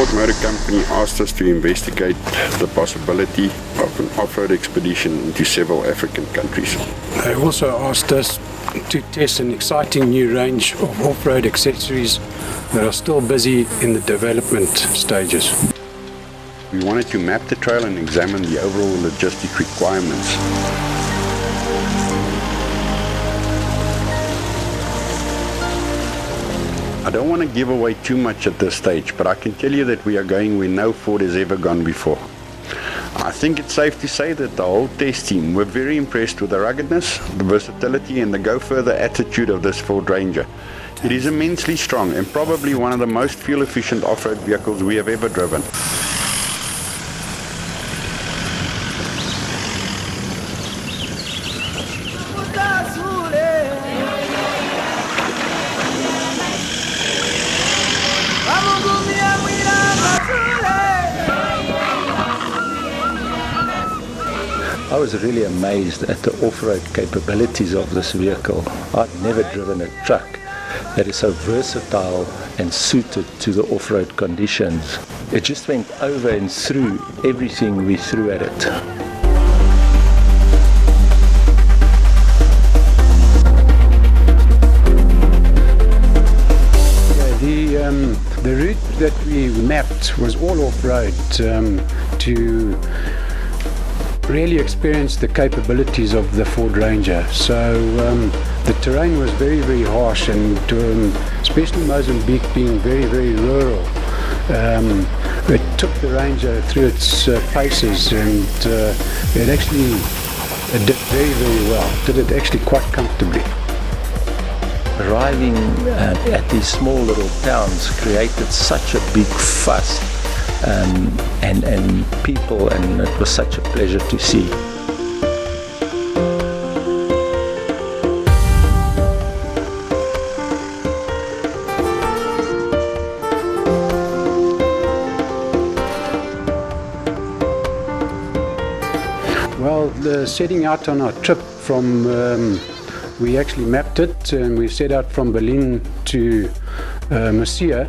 Ford Motor Company asked us to investigate the possibility of an off-road expedition into several African countries. They also asked us to test an exciting new range of off-road accessories that are still busy in the development stages. We wanted to map the trail and examine the overall logistic requirements. I don't want to give away too much at this stage, but I can tell you that we are going where no Ford has ever gone before. I think it's safe to say that the whole test team were very impressed with the ruggedness, the versatility and the go-further attitude of this Ford Ranger. It is immensely strong and probably one of the most fuel-efficient off-road vehicles we have ever driven. I was really amazed at the off-road capabilities of this vehicle. I've never driven a truck that is so versatile and suited to the off-road conditions. It just went over and through everything we threw at it. The route that we mapped was all off-road to really experience the capabilities of the Ford Ranger. So the terrain was very, very harsh, and especially Mozambique being very, very rural, it took the Ranger through its paces, and it actually did very, very well. Did it actually quite comfortably. Arriving at these small little towns created such a big fuss and people, and it was such a pleasure to see. Well, setting out on our trip from we actually mapped it, and we set out from Berlin to Mossia,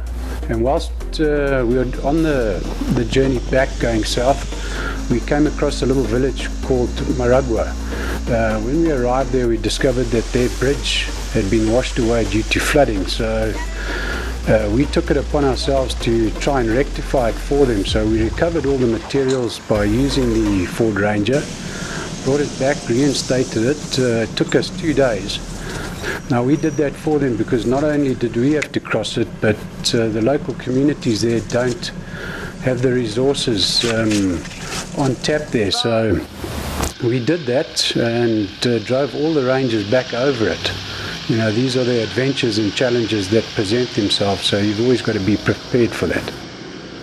and whilst we were on the journey back going south, we came across a little village called Maragua. When we arrived there, we discovered that their bridge had been washed away due to flooding, so we took it upon ourselves to try and rectify it for them. So we recovered all the materials by using the Ford Ranger, brought it back, reinstated it. It took us 2 days. Now we did that for them because not only did we have to cross it, but the local communities there don't have the resources on tap there. So we did that and drove all the Rangers back over it. You know, these are the adventures and challenges that present themselves, so you've always got to be prepared for that.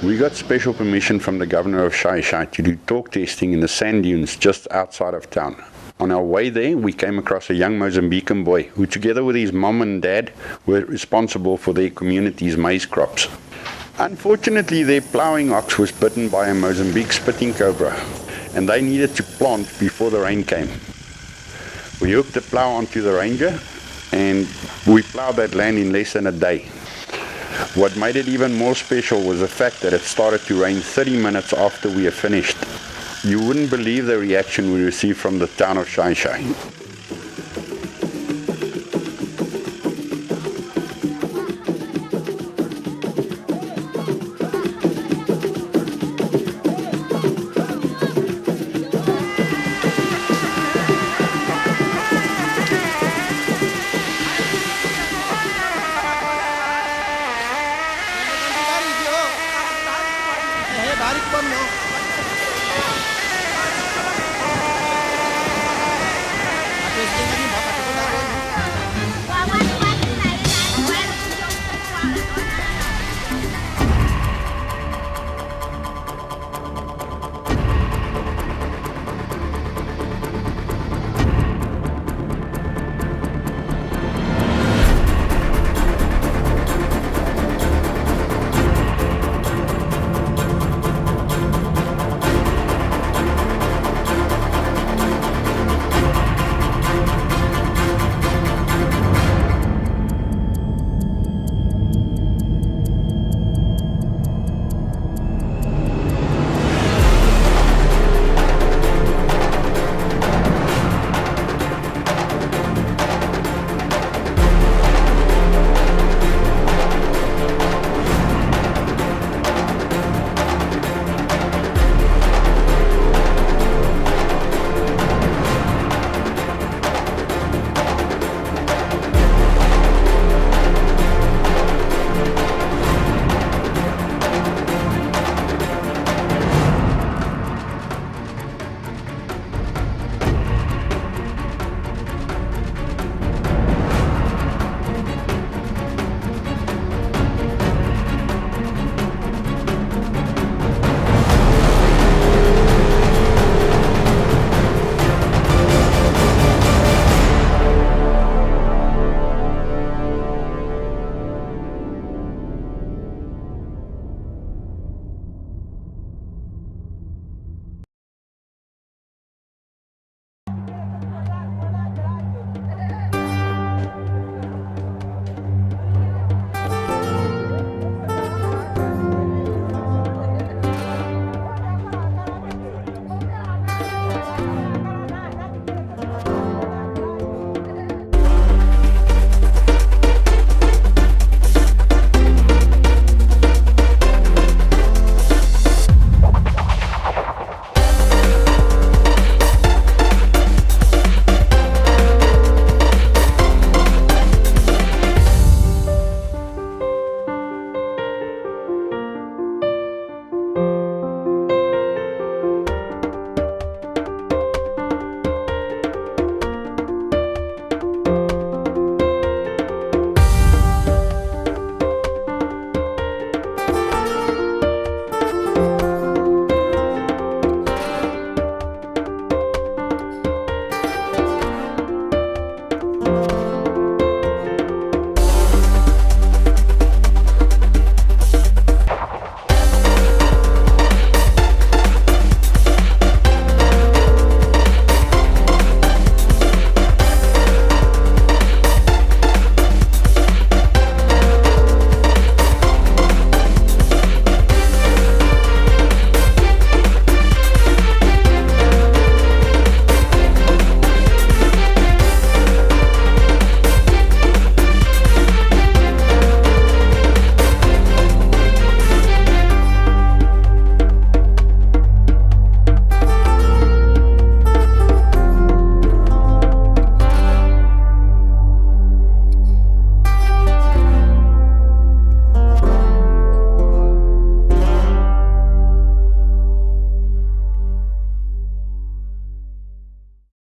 We got special permission from the governor of Shai to do talk testing in the sand dunes just outside of town. On our way there, we came across a young Mozambican boy who, together with his mom and dad, were responsible for their community's maize crops. Unfortunately, their ploughing ox was bitten by a Mozambique spitting cobra, and they needed to plant before the rain came. We hooked the plough onto the Ranger, and we ploughed that land in less than a day. What made it even more special was the fact that it started to rain 30 minutes after we had finished. You wouldn't believe the reaction we received from the town of Shai.